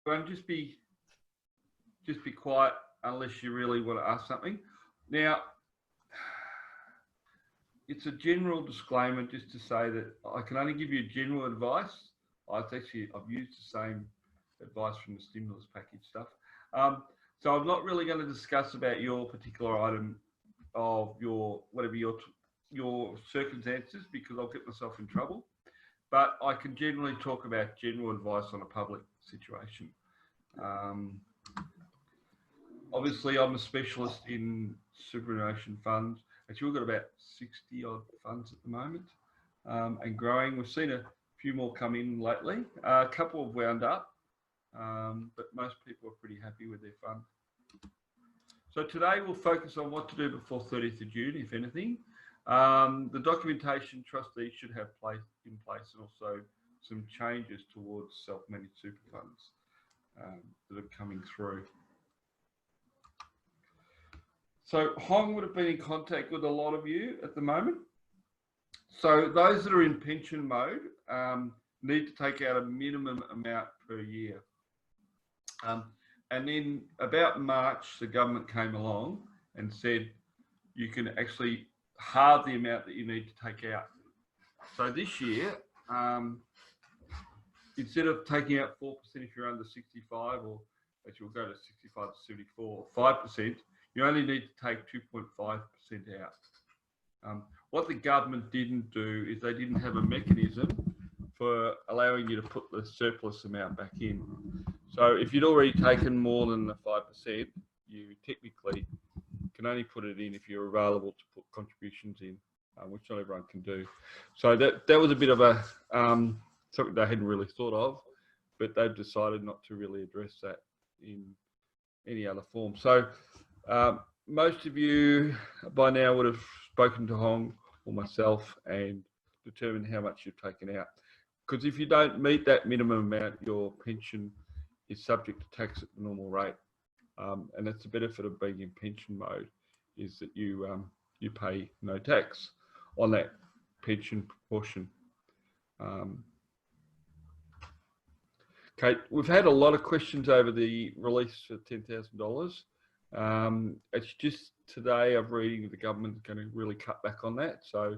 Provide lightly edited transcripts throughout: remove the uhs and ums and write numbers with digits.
everyone, just be quiet unless you really want to ask something. Now, it's a general disclaimer just to say that I can only give you general advice. I've used the same advice from the stimulus package stuff. So I'm not really going to discuss about your particular item of your circumstances, because I'll get myself in trouble. But I can generally talk about general advice on a public situation. Obviously, I'm a specialist in superannuation funds. Actually, we've got about 60 odd funds at the moment, and growing. We've seen a few more come in lately. A couple have wound up, but most people are pretty happy with their fund. So today we'll focus on what to do before 30th of June, if anything. The documentation trustees should have in place, and also some changes towards self-managed super funds that are coming through. So Hong would have been in contact with a lot of you at the moment. So those that are in pension mode need to take out a minimum amount per year. And then about March, the government came along and said you can actually halve the amount that you need to take out. So this year, instead of taking out 4% if you're under 65, or actually we'll go to 65 to 74, 5%, you only need to take 2.5% out. What the government didn't do is they didn't have a mechanism for allowing you to put the surplus amount back in. So if you'd already taken more than the 5%, you technically can only put it in if you're available to put contributions in, which not everyone can do. So that was a bit of a something they hadn't really thought of, but they've decided not to really address that in any other form. So most of you by now would have spoken to Hong or myself and determined how much you've taken out. Because if you don't meet that minimum amount, your pension is subject to tax at the normal rate. And that's the benefit of being in pension mode, is that you pay no tax on that pension proportion. Okay, we've had a lot of questions over the release for $10,000. It's just today I'm reading that the government's going to really cut back on that. So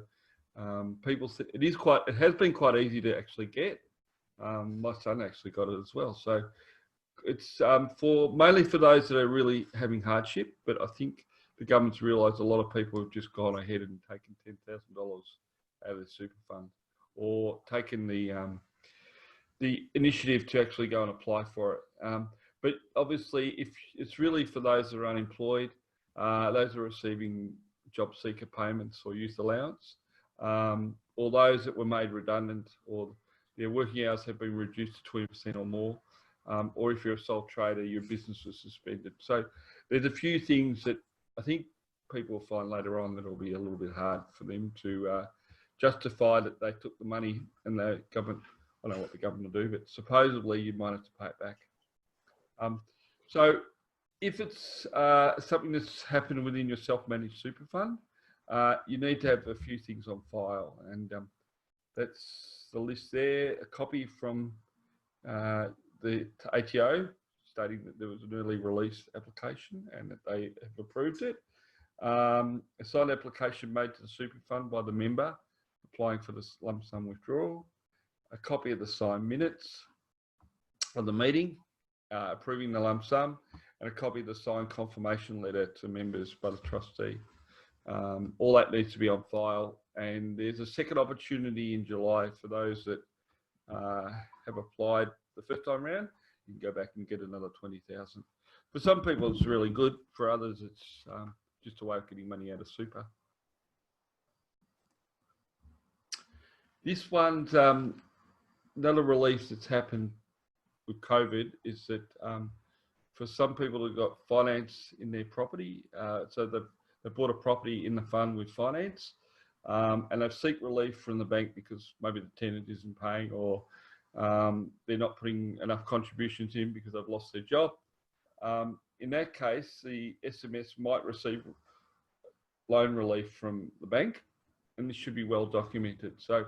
people, it has been quite easy to actually get. My son actually got it as well. So it's mainly for those that are really having hardship, but I think the government's realised a lot of people have just gone ahead and taken $10,000 out of their super fund, or taken the initiative to actually go and apply for it. But obviously, if it's really for those that are unemployed, those who are receiving job seeker payments or youth allowance, or those that were made redundant, or their working hours have been reduced to 20% or more, or if you're a sole trader, your business was suspended. So there's a few things that I think people will find later on that will be a little bit hard for them to justify that they took the money, and the government, I don't know what the government will do, but supposedly you might have to pay it back. So if it's something that's happened within your self-managed super fund, you need to have a few things on file, and that's the list there. A copy from the ATO stating that there was an early release application and that they have approved it. A signed application made to the super fund by the member applying for this lump sum withdrawal. A copy of the signed minutes of the meeting approving the lump sum, and a copy of the signed confirmation letter to members by the trustee. All that needs to be on file, and there's a second opportunity in July for those that have applied the first time round. You can go back and get another 20,000. For some people, it's really good. For others, it's just a way of getting money out of super. This one's another release that's happened with COVID, is that for some people who've got finance in their property, so they've bought a property in the fund with finance, and they've seek relief from the bank because maybe the tenant isn't paying, or they're not putting enough contributions in because they've lost their job. In that case, the SMS might receive loan relief from the bank, and this should be well documented. So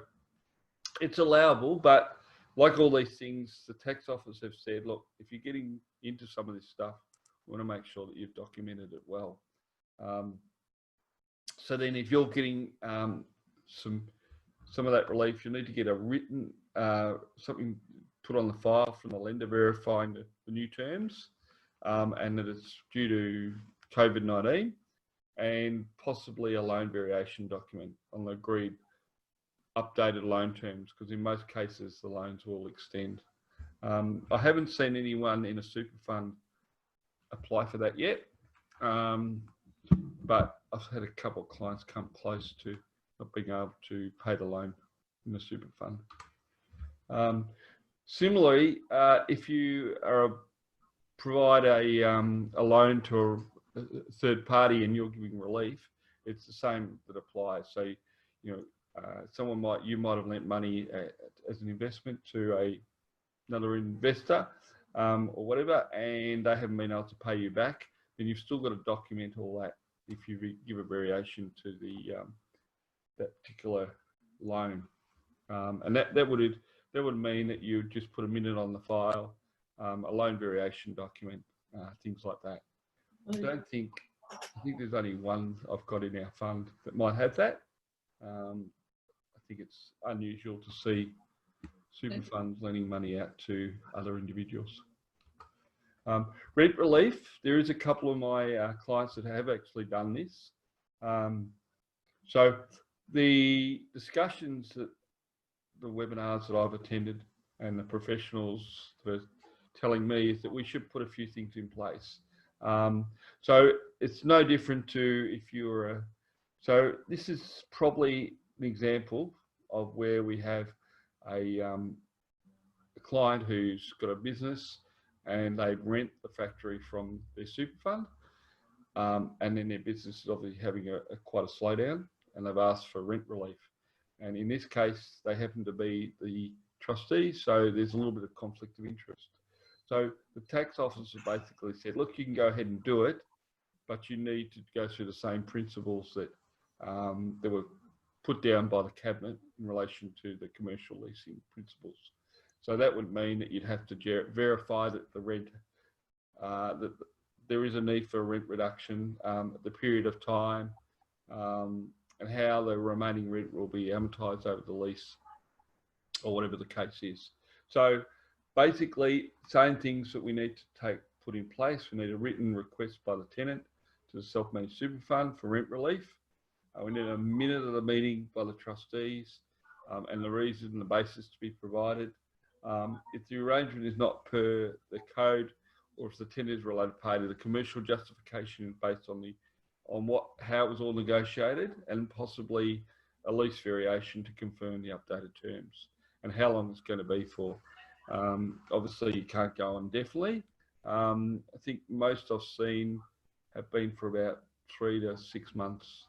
it's allowable, but like all these things, the tax office have said, look, if you're getting into some of this stuff, we want to make sure that you've documented it well. So then if you're getting some of that relief, you need to get a written, something put on the file from the lender verifying the new terms and that it's due to COVID-19, and possibly a loan variation document on the agreed updated loan terms, because in most cases the loans will extend. I haven't seen anyone in a super fund apply for that yet, but I've had a couple of clients come close to not being able to pay the loan in the super fund. Similarly, if you provide a loan to a third party and you're giving relief, it's the same that applies. So, you know, you might have lent money as an investment to another investor or whatever, and they haven't been able to pay you back, then you've still got to document all that if you give a variation to that particular loan, and that would mean that you just put a minute on the file, a loan variation document, things like that. I think there's only one I've got in our fund that might have that. I think it's unusual to see super funds lending money out to other individuals. Rent relief, there is a couple of my clients that have actually done this. So the discussions, that the webinars that I've attended and the professionals that are telling me is that we should put a few things in place. So it's no different to if you're so this is probably an example of where we have a client who's got a business and they rent the factory from their super fund, and then their business is obviously having quite a slowdown, and they've asked for rent relief. And in this case, they happen to be the trustee, so there's a little bit of conflict of interest. So the tax officer basically said, look, you can go ahead and do it, but you need to go through the same principles that were put down by the cabinet in relation to the commercial leasing principles. So that would mean that you'd have to verify that the rent, that there is a need for a rent reduction, the period of time, and how the remaining rent will be amortised over the lease, or whatever the case is. So basically, same things that we need to put in place. We need a written request by the tenant to the self-managed super fund for rent relief. We need a minute of the meeting by the trustees, and the reason and the basis to be provided. If the arrangement is not per the code, or if the tenant is related party, the commercial justification is based on how it was all negotiated, and possibly a lease variation to confirm the updated terms and how long it's going to be for. Obviously, you can't go on indefinitely. I think most I've seen have been for about 3 to 6 months,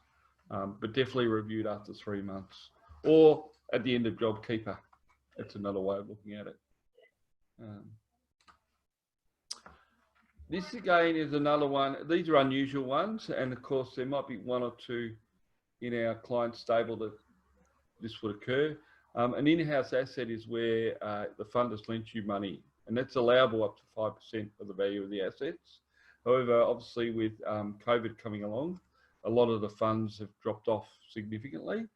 but definitely reviewed after 3 months, or at the end of JobKeeper. That's another way of looking at it. This again is another one. These are unusual ones, and of course there might be 1 or 2 in our client stable that this would occur. An in-house asset is where the fund has lent you money, and that's allowable up to 5% of the value of the assets. However, obviously with COVID coming along, a lot of the funds have dropped off significantly,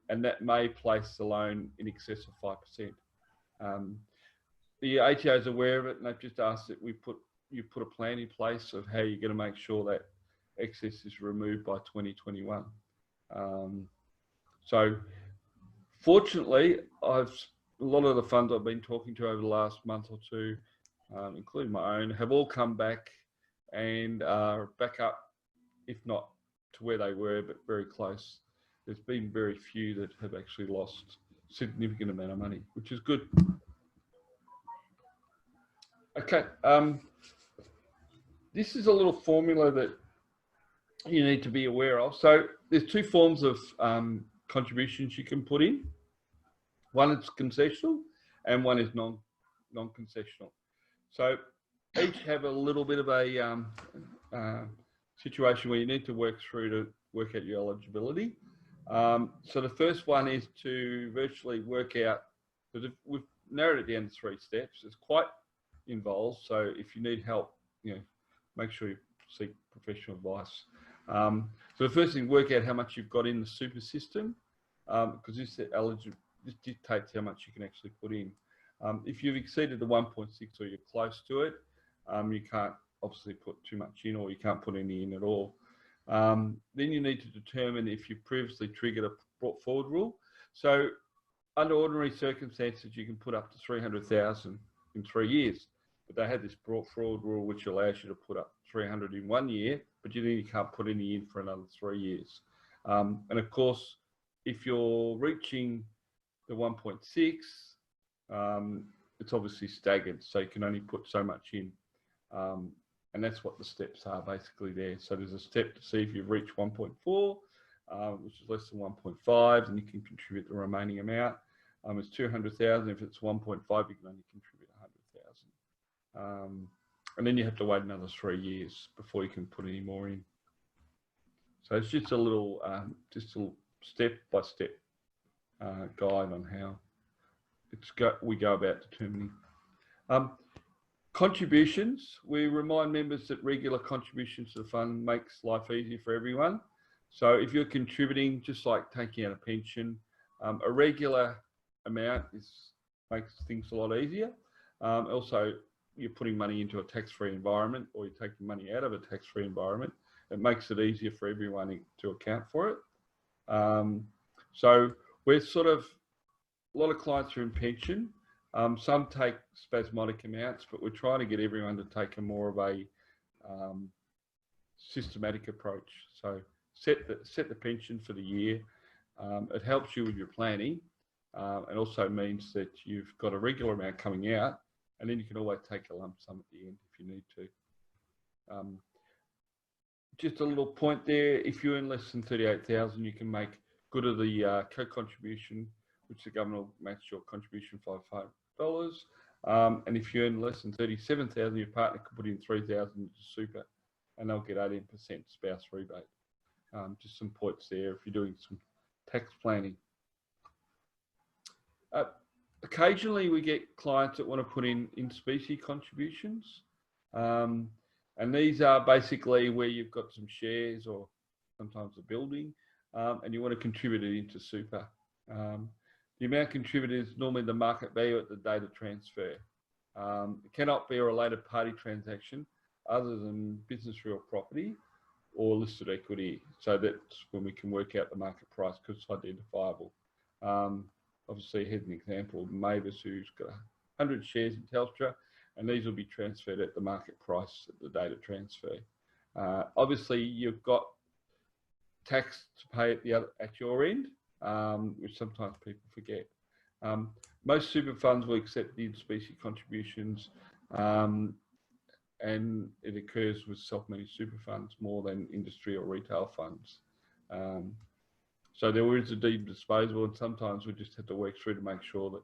and that may place the loan in excess of 5%. The ATO is aware of it, and they've just asked that you put a plan in place of how you're going to make sure that excess is removed by 2021. So fortunately, a lot of the funds I've been talking to over the last month or 2, including my own, have all come back and are back up, if not to where they were, but very close. There's been very few that have actually lost a significant amount of money, which is good. Okay, this is a little formula that you need to be aware of. So there's 2 forms of contributions you can put in. One is concessional and one is non-concessional. So each have a little bit of a situation where you need to work through to work out your eligibility. So the first one is to virtually work out, because narrowed it down to 3 steps. It's quite involved, so if you need help, make sure you seek professional advice. So the first thing, work out how much you've got in the super system, because this dictates how much you can actually put in. If you've exceeded the 1.6 or you're close to it, you can't obviously put too much in, or you can't put any in at all. Then you need to determine if you previously triggered a brought forward rule. So under ordinary circumstances, you can put up to 300,000 in 3 years, but they had this brought forward rule which allows you to put up 300 in 1 year, but you can't put any in for another 3 years. And of course, if you're reaching the 1.6, it's obviously staggered, so you can only put so much in. And that's what the steps are basically there. So there's a step to see if you've reached 1.4, which is less than 1.5, and you can contribute the remaining amount. It's 200,000. If it's 1.5, you can only contribute 100,000. And then you have to wait another 3 years before you can put any more in. So it's just a little step-by-step guide on how we go about determining. Contributions. We remind members that regular contributions to the fund makes life easier for everyone. So if you're contributing, just like taking out a pension, a regular amount makes things a lot easier. Also, you're putting money into a tax-free environment, or you're taking money out of a tax-free environment. It makes it easier for everyone to account for it. So we're a lot of clients are in pension. Some take spasmodic amounts, but we're trying to get everyone to take a more of a systematic approach. So set the pension for the year. It helps you with your planning, and also means that you've got a regular amount coming out, and then you can always take a lump sum at the end if you need to. Just a little point there, if you earn less than 38,000, you can make good of the co-contribution, which the government will match your contribution $500. And if you earn less than 37,000, your partner could put in 3,000 into super, and they'll get 18% spouse rebate. Just some points there if you're doing some tax planning. Occasionally we get clients that want to put in specie contributions. And these are basically where you've got some shares or sometimes a building, and you want to contribute it into super. The amount contributed is normally the market value at the date of transfer. It cannot be a related party transaction other than business real property or listed equity. So that's when we can work out the market price because it's identifiable. Obviously, here's an example of Mavis, who's got 100 shares in Telstra, and these will be transferred at the market price at the date of transfer. Obviously, you've got tax to pay at your end, which sometimes people forget. Most super funds will accept the in-specie contributions, and it occurs with self-managed super funds more than industry or retail funds. So there is a deemed disposable, and sometimes we just have to work through to make sure that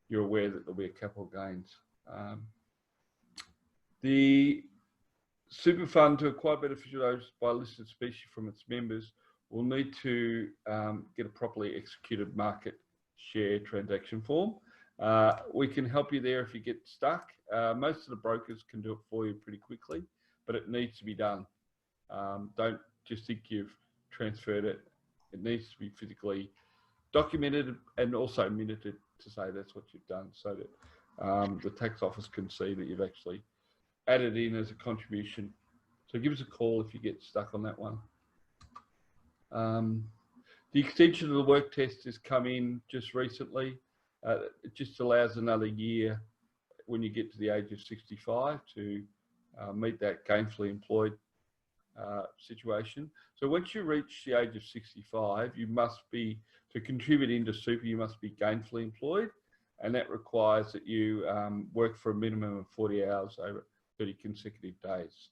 you're aware that there'll be a capital gains. The super fund to acquire beneficial owners by listed specie from its members will need to get a properly executed market share transaction form. We can help you there if you get stuck. Most of the brokers can do it for you pretty quickly, but it needs to be done. Don't just think you've transferred it. It needs to be physically documented and also minuted to say that's what you've done, so that the tax office can see that you've actually added in as a contribution. So give us a call if you get stuck on that one. The extension of the work test has come in just recently. It just allows another year when you get to the age of 65 to meet that gainfully employed situation. So once you reach the age of 65, you must be, to contribute into super, you must be gainfully employed, and that requires that you work for a minimum of 40 hours over 30 consecutive days.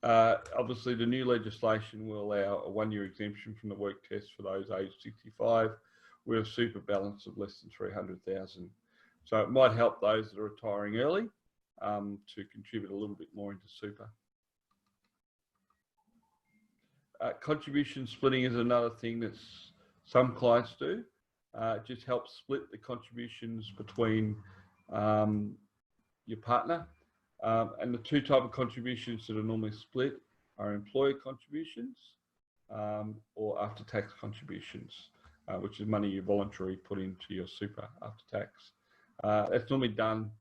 Obviously the new legislation will allow a 1-year exemption from the work test for those aged 65 with a super balance of less than 300,000. So it might help those that are retiring early to contribute a little bit more into super. Contribution splitting is another thing that some clients do. It just helps split the contributions between your partner. And the two type of contributions that are normally split are employer contributions or after-tax contributions, which is money you voluntarily put into your super after tax. That's normally done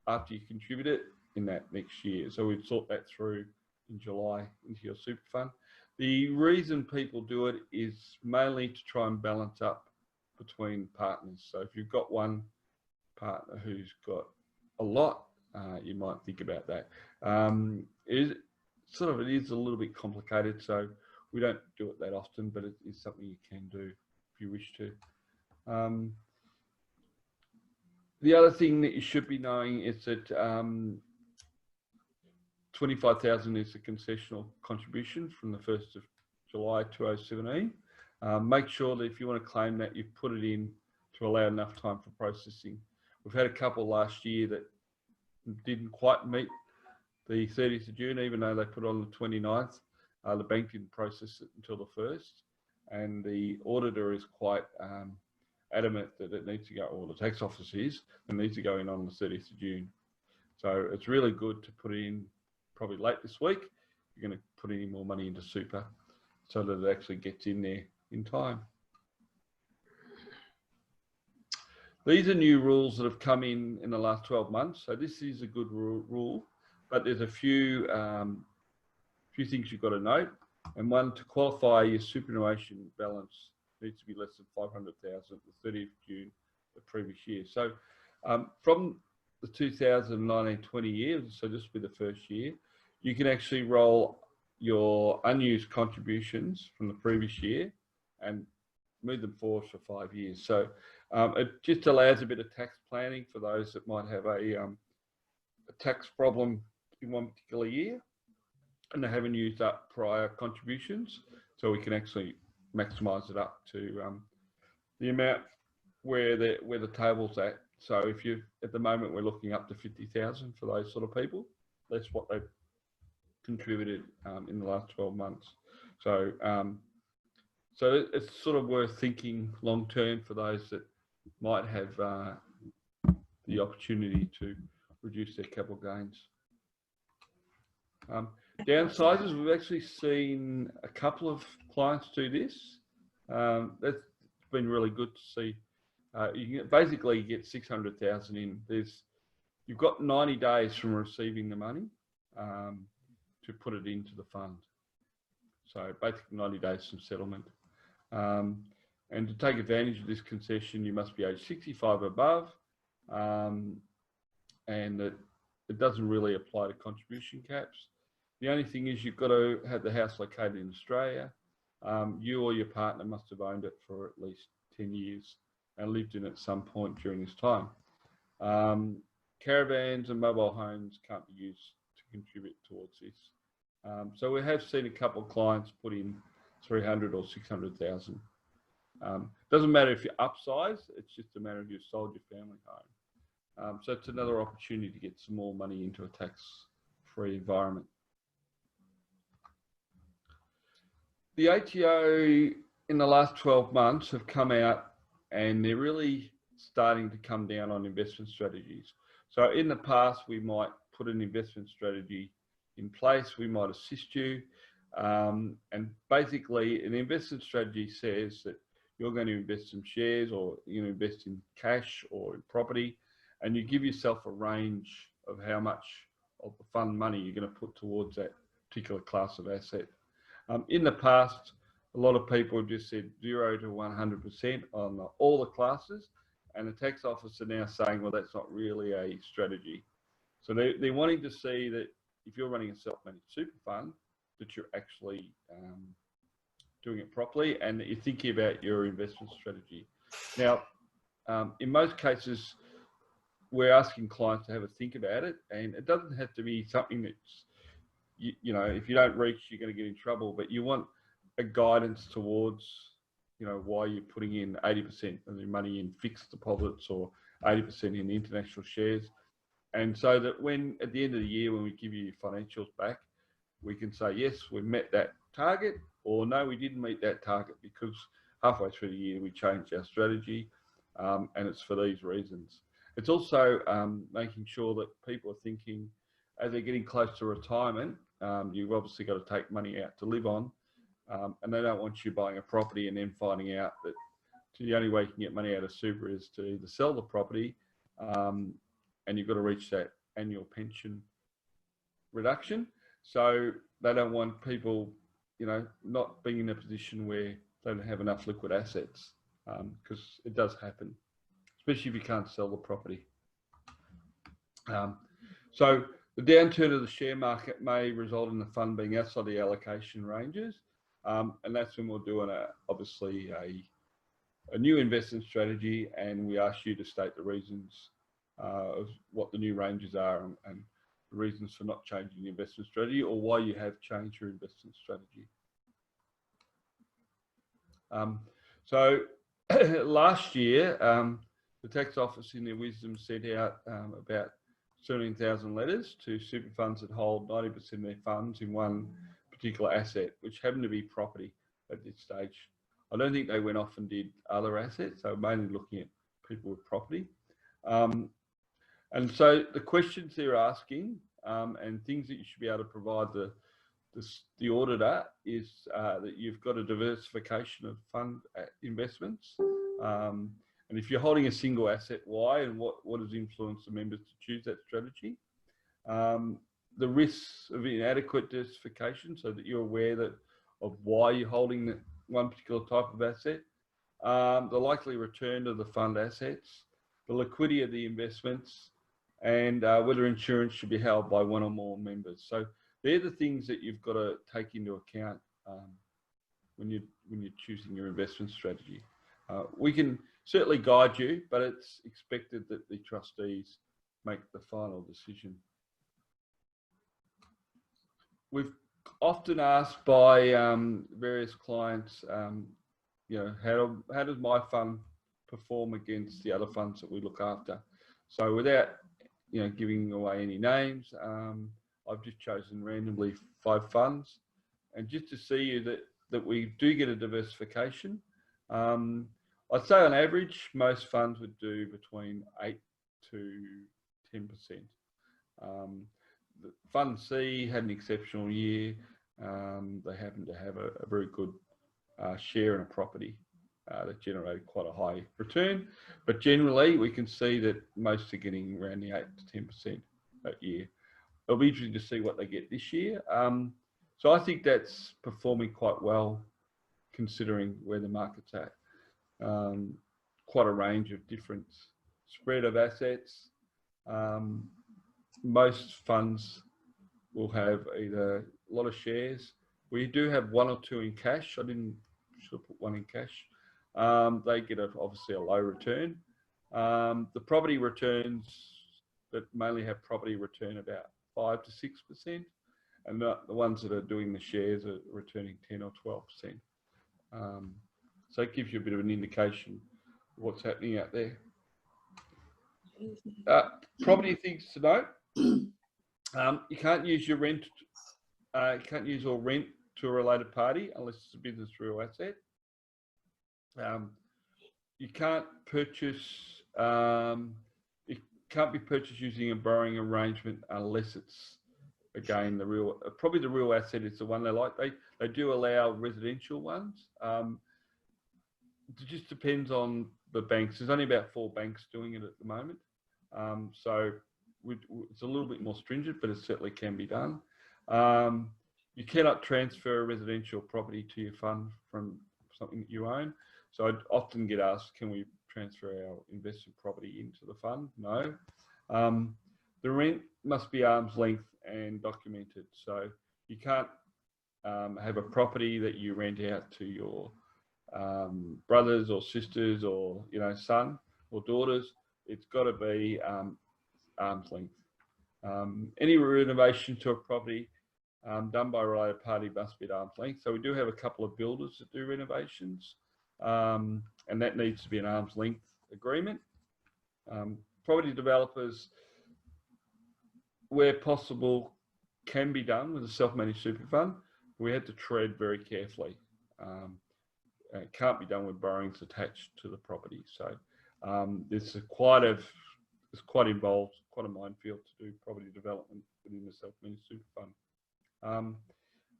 after you contribute it in that next year. So we'd sort that through in July into your super fund. The reason people do it is mainly to try and balance up between partners. So if you've got one partner who's got a lot, you might think about that. It is a little bit complicated, so we don't do it that often, but it is something you can do if you wish to. The other thing that you should be knowing is that 25,000 is the concessional contribution from the 1st of July 2017. Make sure that if you want to claim that, you put it in to allow enough time for processing. We've had a couple last year that didn't quite meet the 30th of June, even though they put it on the 29th. The bank didn't process it until the 1st, and the auditor is quite adamant that it needs to go, or the tax office is, it needs to go in on the 30th of June. So it's really good to put in probably late this week. You're going to put any more money into super so that it actually gets in there in time. These are new rules that have come in the last 12 months. So this is a good rule, but there's a few things you've got to note. And one, to qualify, your superannuation balance needs to be less than 500,000 the 30th of June the previous year. So from the 2019-20 year, so this will be the first year, you can actually roll your unused contributions from the previous year and move them forward for 5 years. So it just allows a bit of tax planning for those that might have a tax problem in one particular year and they haven't used up prior contributions. So we can actually maximise it up to the amount where the table's at. So if you, at the moment, we're looking up to 50,000 for those sort of people. That's what they've contributed in the last 12 months. So so it's sort of worth thinking long term for those that might have the opportunity to reduce their capital gains. Downsizes, we've actually seen a couple of clients do this. That's been really good to see. You can basically get 600,000 in. You've got 90 days from receiving the money to put it into the fund. So basically 90 days from settlement. And to take advantage of this concession, you must be age 65 above, and it doesn't really apply to contribution caps. The only thing is you've got to have the house located in Australia. You or your partner must have owned it for at least 10 years and lived in it at some point during this time. Caravans and mobile homes can't be used to contribute towards this. So we have seen a couple of clients put in 300 or 600,000. Doesn't matter if you upsize, it's just a matter of you've sold your family home. So it's another opportunity to get some more money into a tax-free environment. The ATO in the last 12 months have come out and they're really starting to come down on investment strategies. So in the past, we might put an investment strategy in place, we might assist you. And basically an investment strategy says that you're going to invest in shares or you're going to invest in cash or in property, and you give yourself a range of how much of the fund money you're going to put towards that particular class of asset. In the past, a lot of people have just said 0 to 100% on all the classes, and the tax office are now saying, well, that's not really a strategy. So they're wanting to see that if you're running a self-managed super fund, that you're actually doing it properly and that you're thinking about your investment strategy. Now, in most cases, we're asking clients to have a think about it, and it doesn't have to be something that's, you know, if you don't reach, you're going to get in trouble, but you want a guidance towards, you know, why you're putting in 80% of your money in fixed deposits or 80% in international shares. And so that when, at the end of the year, when we give you your financials back, we can say, yes, we met that target, or no, we didn't meet that target because halfway through the year, we changed our strategy, and it's for these reasons. It's also making sure that people are thinking, as they're getting close to retirement, you've obviously got to take money out to live on, and they don't want you buying a property and then finding out that the only way you can get money out of super is to either sell the property, and you've got to reach that annual pension reduction. So they don't want people, you know, not being in a position where they don't have enough liquid assets, because it does happen, especially if you can't sell the property. So the downturn of the share market may result in the fund being outside the allocation ranges, and that's when we're doing obviously a new investment strategy, and we ask you to state the reasons of what the new ranges are and the reasons for not changing the investment strategy, or why you have changed your investment strategy. So last year, the tax office in their wisdom sent out about 17,000 letters to super funds that hold 90% of their funds in one particular asset, which happened to be property at this stage. I don't think they went off and did other assets. They were mainly looking at people with property. And so the questions they're asking and things that you should be able to provide the auditor is that you've got a diversification of fund investments. And if you're holding a single asset, why, and what has influenced the members to choose that strategy? The risks of inadequate diversification, so that you're aware of why you're holding one particular type of asset, the likely return of the fund assets, the liquidity of the investments, and whether insurance should be held by one or more members. So they're the things that you've got to take into account when you're choosing your investment strategy. We can certainly guide you, but it's expected that the trustees make the final decision. We've often asked by various clients, you know, how does my fund perform against the other funds that we look after? So without, you know, giving away any names, I've just chosen randomly 5 funds, and just to see you that we do get a diversification. I'd say on average, most funds would do between 8 to 10%. Fund C had an exceptional year. They happened to have a very good share in a property that generated quite a high return. But generally, we can see that most are getting around the 8 to 10% that year. It'll be interesting to see what they get this year. So I think that's performing quite well, considering where the market's at. Quite a range of different spread of assets. Most funds will have either a lot of shares. We do have 1 or 2 in cash. I should have put 1 in cash. They get obviously a low return. The property returns that mainly have property return about 5 to 6%, and the ones that are doing the shares are returning 10 or 12%. So it gives you a bit of an indication of what's happening out there. Property things to note. You can't use your rent. You can't use or rent to a related party unless it's a business real asset. You can't purchase. It can't be purchased using a borrowing arrangement unless it's, again, probably the real asset is the one they like. They do allow residential ones. It just depends on the banks. There's only about 4 banks doing it at the moment. So it's a little bit more stringent, but it certainly can be done. You cannot transfer a residential property to your fund from something that you own. So I'd often get asked, can we transfer our investment property into the fund? No. The rent must be arm's length and documented. So you can't have a property that you rent out to your brothers or sisters or, you know, son or daughters. It's got to be arm's length. Any renovation to a property done by a related party must be at arm's length. So we do have a couple of builders that do renovations, and that needs to be an arm's length agreement. Property developers, where possible, can be done with a self-managed super fund. We had to tread very carefully. it can't be done with borrowings attached to the property. So it's quite involved, quite a minefield to do property development within the self-managed super fund.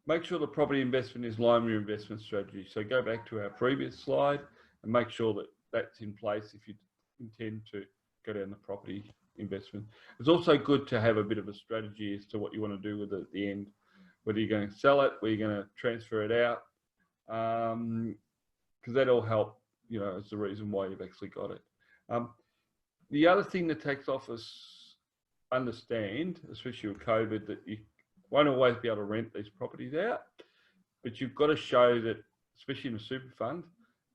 Make sure the property investment is in line with your investment strategy. So go back to our previous slide and make sure that that's in place if you intend to go down the property investment. It's also good to have a bit of a strategy as to what you want to do with it at the end, whether you're going to sell it, whether you're going to transfer it out, because that'll help, you know, as the reason why you've actually got it. The other thing the tax office understand, especially with COVID, that you won't always be able to rent these properties out, but you've got to show that, especially in a super fund,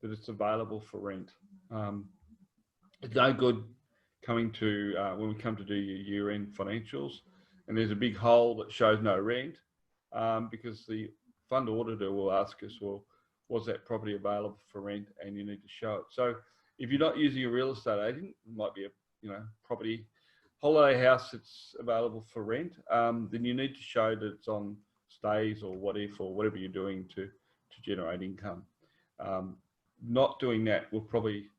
that it's available for rent. It's no good coming to, when we come to do your year-end financials, and there's a big hole that shows no rent, because the fund auditor will ask us, well, was that property available for rent? And you need to show it. So if you're not using a real estate agent, it might be a, you know, property holiday house that's available for rent, then you need to show that it's on stays or whatever you're doing to generate income. Not doing that will probably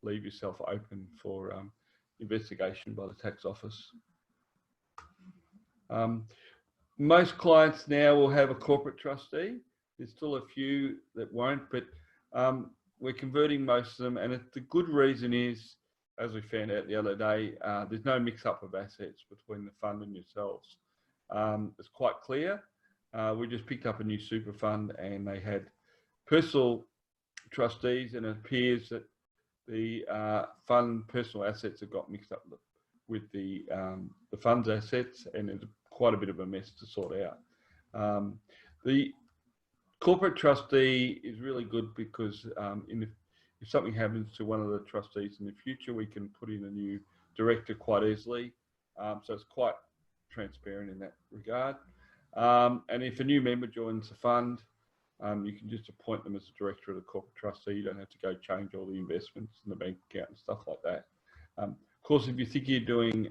leave yourself open for investigation by the tax office. Most clients now will have a corporate trustee. There's still a few that won't, but we're converting most of them, and the good reason is, as we found out the other day, there's no mix-up of assets between the fund and yourselves. It's quite clear. We just picked up a new super fund, and they had personal trustees, and it appears that the fund personal assets have got mixed up with the fund's assets, and it's quite a bit of a mess to sort out. The corporate trustee is really good because if something happens to one of the trustees in the future, we can put in a new director quite easily. So it's quite transparent in that regard. And if a new member joins the fund, you can just appoint them as a director of the corporate trustee. You don't have to go change all the investments in the bank account and stuff like that. Of course, if you think you're doing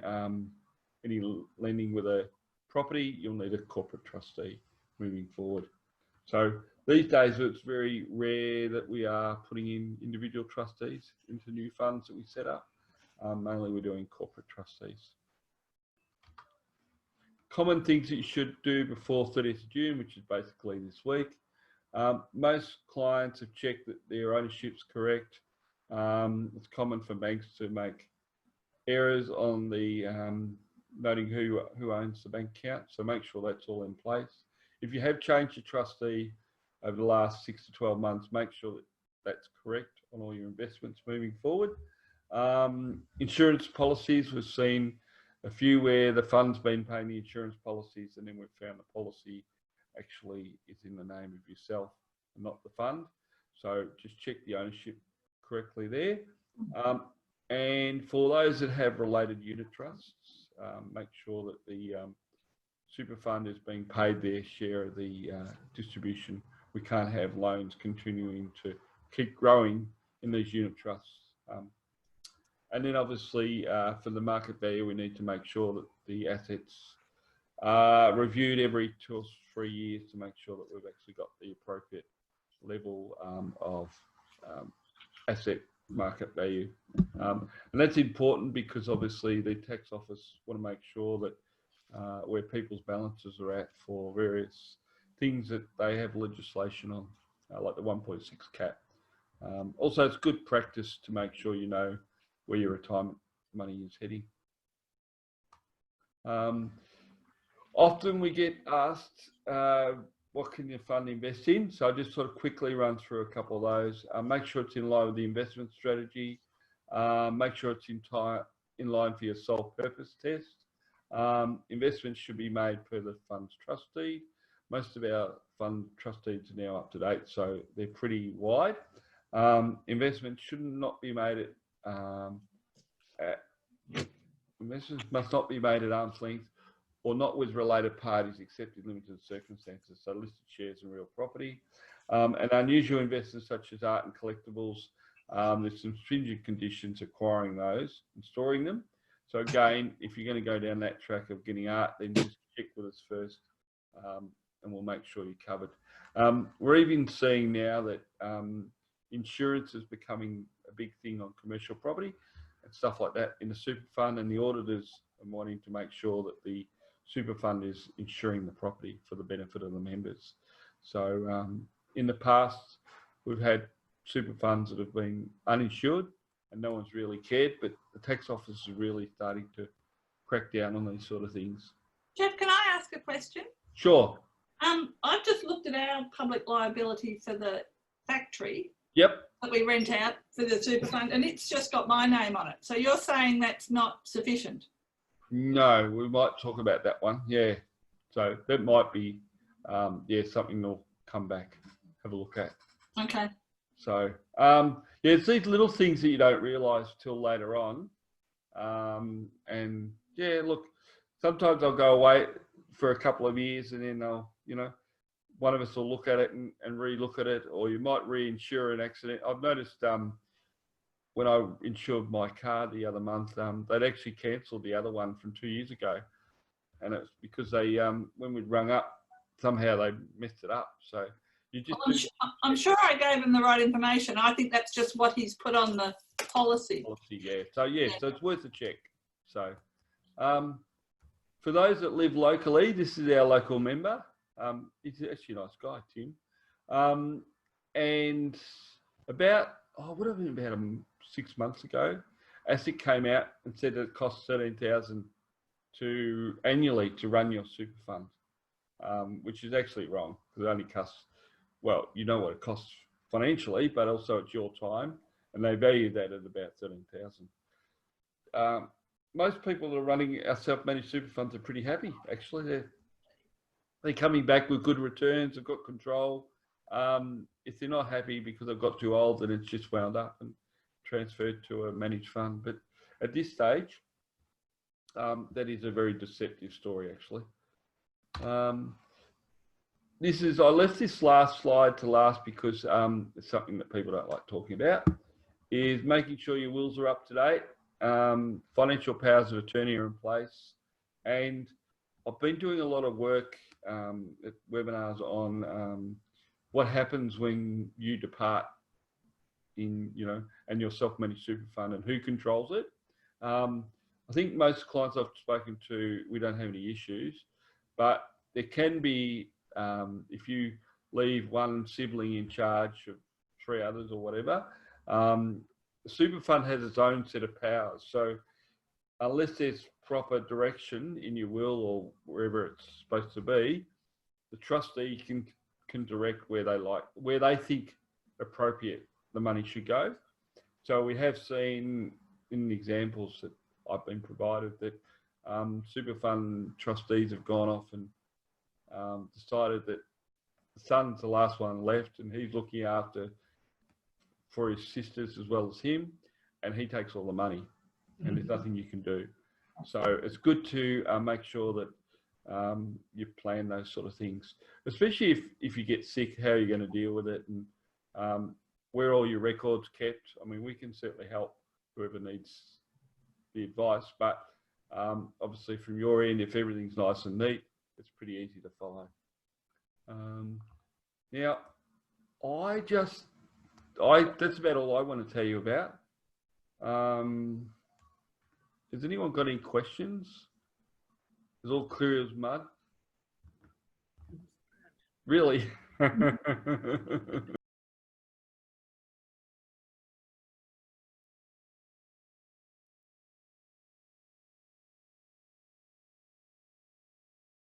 any lending with a property, you'll need a corporate trustee moving forward. So these days, it's very rare that we are putting in individual trustees into new funds that we set up. Mainly we're doing corporate trustees. Common things that you should do before 30th of June, which is basically this week. Most clients have checked that their ownership's correct. It's common for banks to make errors on the noting who owns the bank account, so make sure that's all in place. If you have changed your trustee over the last 6 to 12 months, make sure that that's correct on all your investments moving forward. Insurance policies, we've seen a few where the fund's been paying the insurance policies, and then we've found the policy actually is in the name of yourself and not the fund. So just check the ownership correctly there. And for those that have related unit trusts, make sure that the super fund is being paid their share of the distribution. We can't have loans continuing to keep growing in these unit trusts. And then obviously for the market value, we need to make sure that the assets are reviewed every 2 or 3 years to make sure that we've actually got the appropriate level of asset market value. And that's important because obviously the tax office want to make sure that where people's balances are at for various things that they have legislation on, like the 1.6 cap. Also, it's good practice to make sure you know where your retirement money is heading. Often we get asked, what can your fund invest in? So I'll just sort of quickly run through a couple of those. Make sure it's in line with the investment strategy. Make sure it's in line for your sole purpose test. Investments should be made per the fund's trustee. Most of our fund trustees are now up to date, so they're pretty wide. Investments should not be made investments must not be made at arm's length or not with related parties except in limited circumstances, so listed shares and real property. And unusual investments such as art and collectibles, there's some stringent conditions acquiring those and storing them. So again, if you're going to go down that track of getting art, then just check with us first, and we'll make sure you're covered. We're even seeing now that insurance is becoming a big thing on commercial property and stuff like that in the super fund, and the auditors are wanting to make sure that the super fund is insuring the property for the benefit of the members. So in the past, we've had super funds that have been uninsured and no one's really cared, but the tax office is really starting to crack down on these sort of things. Geoff, can I ask a question? Sure. I've just looked at our public liability for the factory. Yep. That we rent out for the super fund, and it's just got my name on it. So you're saying that's not sufficient? No, we might talk about that one. Yeah. So that might be, yeah, something we'll come back, have a look at. Okay. So, yeah, it's these little things that you don't realise till later on. And yeah, look, sometimes I'll go away for a couple of years and then I'll, you know, one of us will look at it and re-look at it, or you might reinsure an accident. I've noticed when I insured my car the other month, they'd actually cancelled the other one from 2 years ago. And it's because they, when we'd rung up, somehow they messed it up. So you just... I'm sure I gave him the right information. I think that's just what he's put on the policy. Yeah. So, yeah, so it's worth a check. So for those that live locally, this is our local member. He's actually a nice guy, Tim. And about, would have been about 6 months ago, ASIC came out and said that it costs $13,000 annually to run your super fund, which is actually wrong because it only costs, well, you know what it costs financially, but also it's your time, and they value that at about $13,000. Most people that are running our self-managed super funds are pretty happy, actually. They're coming back with good returns, they've got control. If they're not happy because they've got too old, then it's just wound up and transferred to a managed fund. But at this stage, that is a very deceptive story, actually. I left this last slide to last because it's something that people don't like talking about, is making sure your wills are up to date, financial powers of attorney are in place, and I've been doing a lot of work at webinars on what happens when you depart in, you know, and your self-managed super fund and who controls it. I think most clients I've spoken to, we don't have any issues, but there can be, if you leave one sibling in charge of 3 others or whatever, the super fund has its own set of powers. So unless there's proper direction in your will or wherever it's supposed to be, the trustee can direct where they think appropriate the money should go. So we have seen in the examples that I've been provided that super fund trustees have gone off and decided that the son's the last one left and he's looking after for his sisters as well as him, and he takes all the money and there's nothing you can do. So it's good to make sure that you plan those sort of things, especially if you get sick, how you're going to deal with it, and where all your records kept. I mean, we can certainly help whoever needs the advice, but obviously from your end, if everything's nice and neat, it's pretty easy to follow. Now, that's about all I want to tell you about. Has anyone got any questions? It's all clear as mud. Really?